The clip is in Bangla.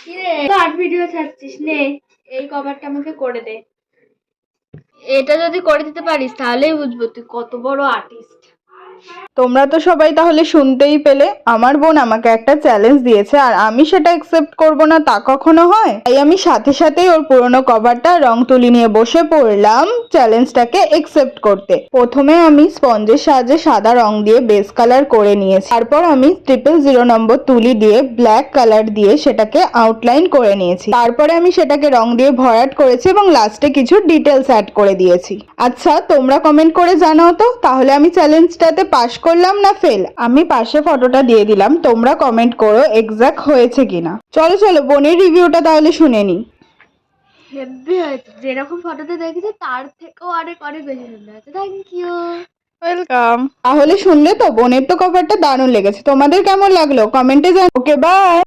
কি রে, আর্ট ভিডিও ছাড়ছিস? নে এই কভারটা আমাকে করে দে। এটা যদি করে দিতে পারিস তাহলেই বুঝবো তুই কত বড় আর্টিস্ট। তোমরা তো সবাই তাহলে শুনতেই পেলে, আমার বোন আমাকে একটা চ্যালেঞ্জ দিয়েছে আর আমি সেটা অ্যাকসেপ্ট করব না তা কখনো হয়? তাই আমি সাথে সাথেই ওর পুরোনো কভারটা রং তুলি নিয়ে বসে পড়লাম চ্যালেঞ্জটাকে অ্যাকসেপ্ট করতে। প্রথমে আমি স্পঞ্জের সাহায্যে সাদা রং দিয়ে বেস কালার করে নিয়েছি, তারপর আমি 000 নম্বর তুলি দিয়ে ব্ল্যাক কালার দিয়ে সেটাকে আউটলাইন করে নিয়েছি। তারপরে আমি সেটাকে রং দিয়ে ভরাট করেছি এবং লাস্টে কিছু ডিটেলস অ্যাড করে দিয়েছি। আচ্ছা, তোমরা কমেন্ট করে জানাও তো, তাহলে আমি চ্যালেঞ্জটাতে পাশ করলাম না ফেল? আমি পাশে ফটোটা দিয়ে দিলাম, তোমরা কমেন্ট করো এক্সাক্ট হয়েছে কিনা। চলো চলো বোনের রিভিউটা তাহলে শুনে নি। হেব্বি হয়েছে, যেরকম ফটোতে দেখেছি তার থেকেও অনেক অনেক বেশি সুন্দর হয়েছে। Thank you. ওয়েলকাম। তাহলে শুনলে তো, বোনের তো কভারটা দারুণ লেগেছে, তোমাদের কেমন লাগলো কমেন্টে জানাও। Okay bye.